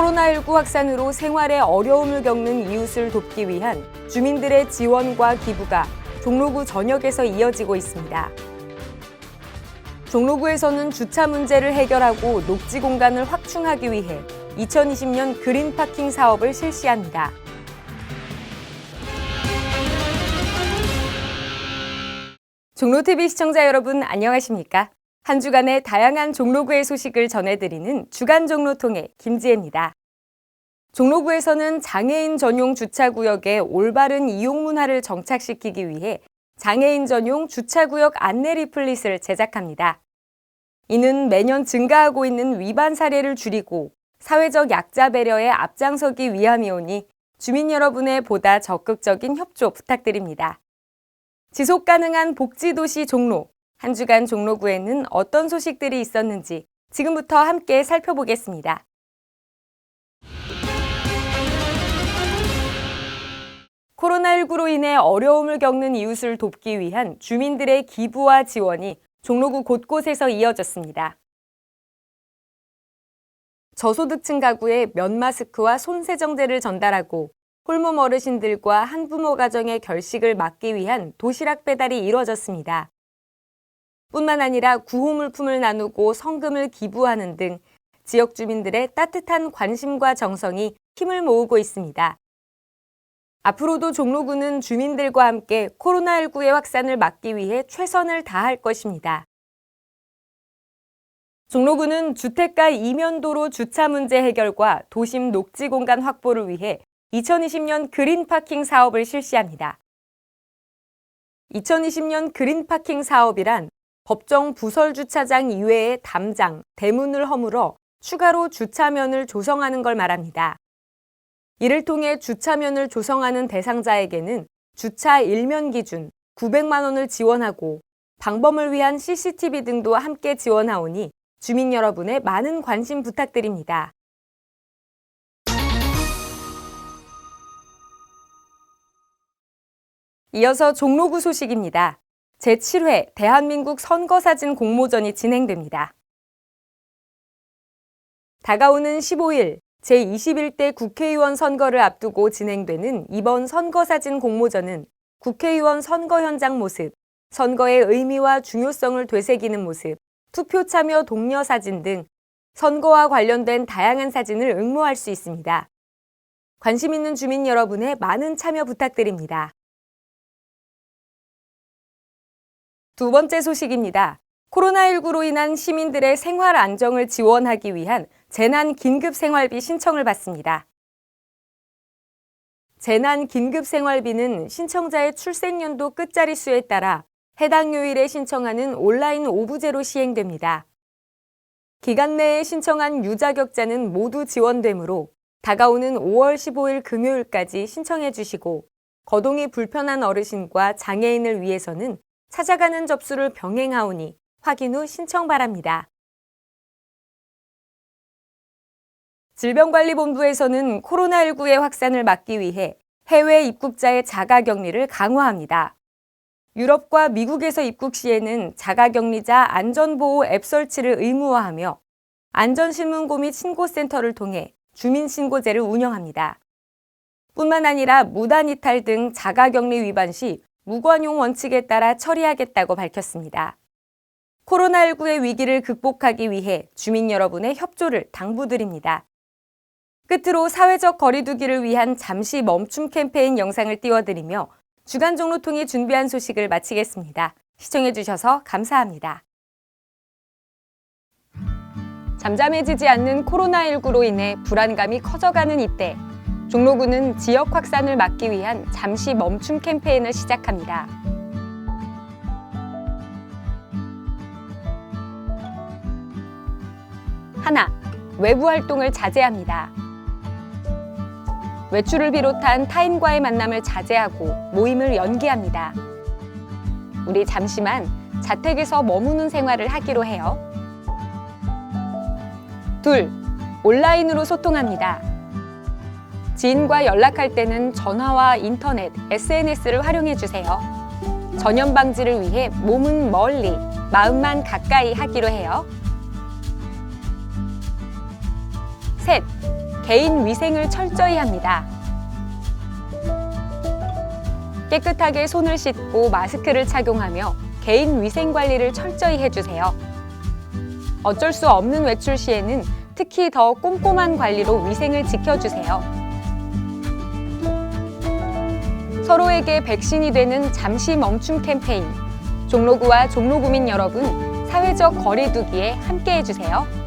코로나19 확산으로 생활에 어려움을 겪는 이웃을 돕기 위한 주민들의 지원과 기부가 종로구 전역에서 이어지고 있습니다. 종로구에서는 주차 문제를 해결하고 녹지 공간을 확충하기 위해 2020년 그린 파킹 사업을 실시합니다. 종로TV 시청자 여러분 안녕하십니까? 한 주간의 다양한 종로구의 소식을 전해드리는 주간 종로통의 김지혜입니다. 종로구에서는 장애인 전용 주차구역의 올바른 이용 문화를 정착시키기 위해 장애인 전용 주차구역 안내 리플릿을 제작합니다. 이는 매년 증가하고 있는 위반 사례를 줄이고 사회적 약자 배려에 앞장서기 위함이오니 주민 여러분의 보다 적극적인 협조 부탁드립니다. 지속가능한 복지도시 종로, 한 주간 종로구에는 어떤 소식들이 있었는지 지금부터 함께 살펴보겠습니다. 코로나19로 인해 어려움을 겪는 이웃을 돕기 위한 주민들의 기부와 지원이 종로구 곳곳에서 이어졌습니다. 저소득층 가구에 면 마스크와 손 세정제를 전달하고 홀몸 어르신들과 한부모 가정의 결식을 막기 위한 도시락 배달이 이루어졌습니다. 뿐만 아니라 구호물품을 나누고 성금을 기부하는 등 지역 주민들의 따뜻한 관심과 정성이 힘을 모으고 있습니다. 앞으로도 종로구는 주민들과 함께 코로나19의 확산을 막기 위해 최선을 다할 것입니다. 종로구는 주택가 이면도로 주차 문제 해결과 도심 녹지 공간 확보를 위해 2020년 그린 파킹 사업을 실시합니다. 2020년 그린 파킹 사업이란 법정 부설 주차장 이외의 담장, 대문을 허물어 추가로 주차면을 조성하는 걸 말합니다. 이를 통해 주차면을 조성하는 대상자에게는 주차 일면 기준 900만 원을 지원하고 방범을 위한 CCTV 등도 함께 지원하오니 주민 여러분의 많은 관심 부탁드립니다. 이어서 종로구 소식입니다. 제7회 대한민국 선거사진 공모전이 진행됩니다. 다가오는 15일 제21대 국회의원 선거를 앞두고 진행되는 이번 선거사진 공모전은 국회의원 선거 현장 모습, 선거의 의미와 중요성을 되새기는 모습, 투표 참여 독려 사진 등 선거와 관련된 다양한 사진을 응모할 수 있습니다. 관심 있는 주민 여러분의 많은 참여 부탁드립니다. 두 번째 소식입니다. 코로나19로 인한 시민들의 생활 안정을 지원하기 위한 재난 긴급 생활비 신청을 받습니다. 재난 긴급 생활비는 신청자의 출생연도 끝자리 수에 따라 해당 요일에 신청하는 온라인 오부제로 시행됩니다. 기간 내에 신청한 유자격자는 모두 지원되므로 다가오는 5월 15일 금요일까지 신청해 주시고 거동이 불편한 어르신과 장애인을 위해서는 찾아가는 접수를 병행하오니 확인 후 신청 바랍니다. 질병관리본부에서는 코로나19의 확산을 막기 위해 해외 입국자의 자가격리를 강화합니다. 유럽과 미국에서 입국 시에는 자가격리자 안전보호 앱 설치를 의무화하며 안전신문고 및 신고센터를 통해 주민신고제를 운영합니다. 뿐만 아니라 무단이탈 등 자가격리 위반 시 무관용 원칙에 따라 처리하겠다고 밝혔습니다. 코로나19의 위기를 극복하기 위해 주민 여러분의 협조를 당부드립니다. 끝으로 사회적 거리 두기를 위한 잠시 멈춤 캠페인 영상을 띄워드리며 주간 종로통이 준비한 소식을 마치겠습니다. 시청해주셔서 감사합니다. 잠잠해지지 않는 코로나19로 인해 불안감이 커져가는 이때 종로구는 지역 확산을 막기 위한 잠시 멈춤 캠페인을 시작합니다. 하나, 외부 활동을 자제합니다. 외출을 비롯한 타인과의 만남을 자제하고 모임을 연기합니다. 우리 잠시만 자택에서 머무는 생활을 하기로 해요. 둘, 온라인으로 소통합니다. 지인과 연락할 때는 전화와 인터넷, SNS를 활용해 주세요. 전염 방지를 위해 몸은 멀리, 마음만 가까이 하기로 해요. 셋, 개인 위생을 철저히 합니다. 깨끗하게 손을 씻고 마스크를 착용하며 개인 위생 관리를 철저히 해주세요. 어쩔 수 없는 외출 시에는 특히 더 꼼꼼한 관리로 위생을 지켜주세요. 서로에게 백신이 되는 잠시 멈춤 캠페인. 종로구와 종로구민 여러분, 사회적 거리 두기에 함께 해주세요.